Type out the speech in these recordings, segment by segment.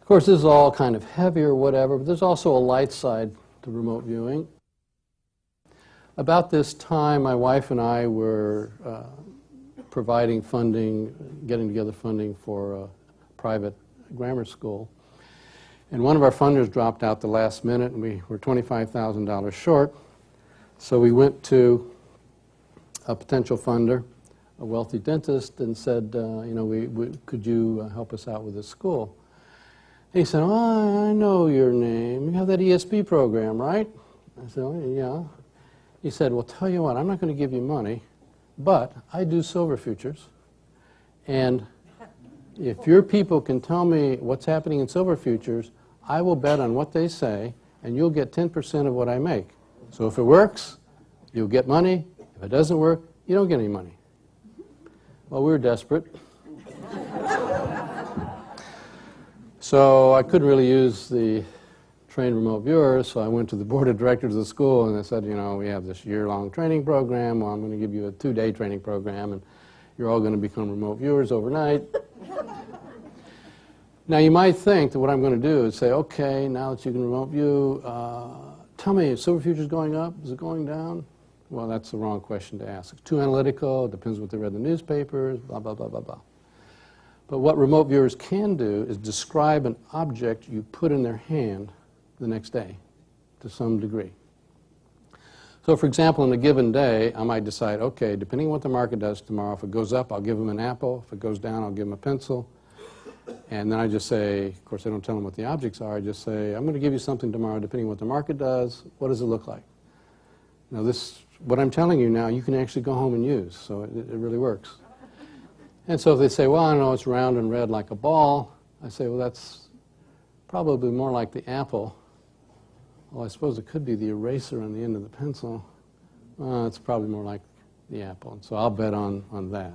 Of course, this is all kind of heavy or whatever, but there's also a light side to remote viewing. About this time, my wife and I were providing funding, getting together funding for a private grammar school. And one of our funders dropped out the last minute, and we were $25,000 short. So we went to a potential funder, a wealthy dentist, and said, could you help us out with this school? And he said, oh, I know your name. You have that ESP program, right? I said, oh, yeah. He said, well, tell you what, I'm not going to give you money, but I do silver futures. And if your people can tell me what's happening in silver futures, I will bet on what they say, and you'll get 10% of what I make. So if it works, you'll get money. If it doesn't work, you don't get any money. Well, we were desperate. So I couldn't really use the trained remote viewers, so I went to the board of directors of the school, and I said, we have this year-long training program. Well, I'm going to give you a 2-day training program, and you're all going to become remote viewers overnight. Now, you might think that what I'm going to do is say, okay, now that you can remote view, tell me, is silver futures going up? Is it going down? Well, that's the wrong question to ask. It's too analytical. It depends what they read in the newspapers, blah, blah, blah, blah, blah. But what remote viewers can do is describe an object you put in their hand the next day to some degree. So, for example, in a given day, I might decide, okay, depending on what the market does tomorrow, if it goes up, I'll give them an apple. If it goes down, I'll give them a pencil. And then I just say, of course, I don't tell them what the objects are. I just say, I'm going to give you something tomorrow depending on what the market does. What does it look like? Now, what I'm telling you now, you can actually go home and use, so it really works. And so if they say, well, I don't know, it's round and red like a ball, I say, well, that's probably more like the apple. Well, I suppose it could be the eraser on the end of the pencil. It's probably more like the apple. And so I'll bet on that.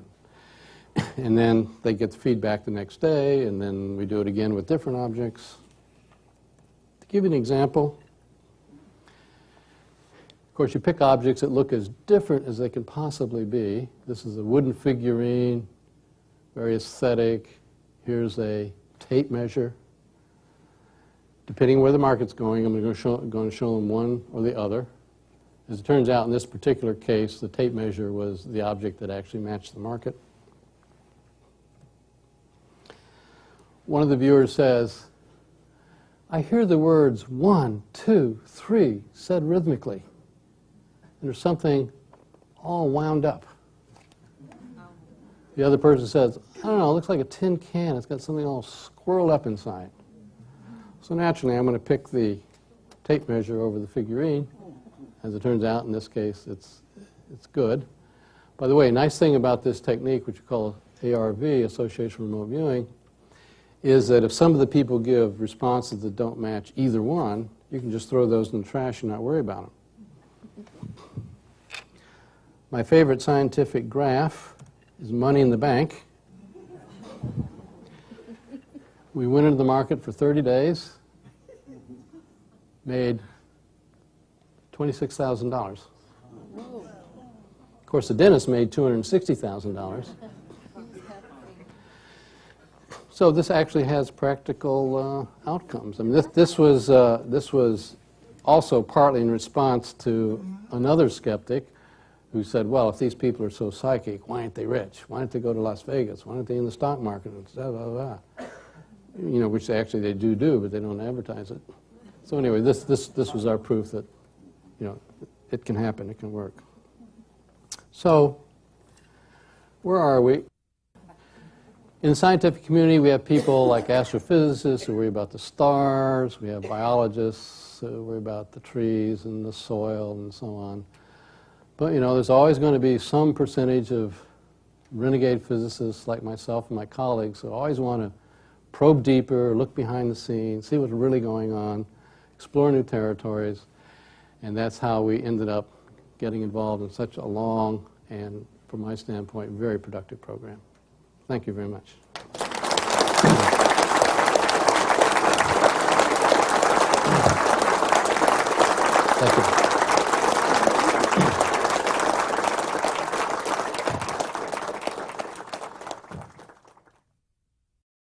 And then they get the feedback the next day, and then we do it again with different objects. To give you an example, of course, you pick objects that look as different as they can possibly be. This is a wooden figurine, very aesthetic. Here's a tape measure. Depending where the market's going, I'm going to show them one or the other. As it turns out, in this particular case, the tape measure was the object that actually matched the market. One of the viewers says, I hear the words 1, 2, 3 said rhythmically. And there's something all wound up. The other person says, I don't know, it looks like a tin can. It's got something all squirreled up inside. So naturally, I'm going to pick the tape measure over the figurine. As it turns out, in this case, it's good. By the way, nice thing about this technique, which we call ARV, Association Remote Viewing, is that if some of the people give responses that don't match either one, you can just throw those in the trash and not worry about them. My favorite scientific graph is money in the bank. We went into the market for 30 days, made $26,000. Of course, the dentist made $260,000. So this actually has practical outcomes. I mean, this was also partly in response to another skeptic who said, well, if these people are so psychic, why aren't they rich? Why don't they go to Las Vegas? Why aren't they in the stock market? And blah, blah, blah. Which actually they do, but they don't advertise it. So anyway, this was our proof that, it can happen, it can work. So, where are we? In the scientific community, we have people like astrophysicists who worry about the stars. We have biologists who worry about the trees and the soil and so on. But, there's always going to be some percentage of renegade physicists like myself and my colleagues who always want to probe deeper, look behind the scenes, see what's really going on, explore new territories. And that's how we ended up getting involved in such a long and, from my standpoint, very productive program. Thank you very much.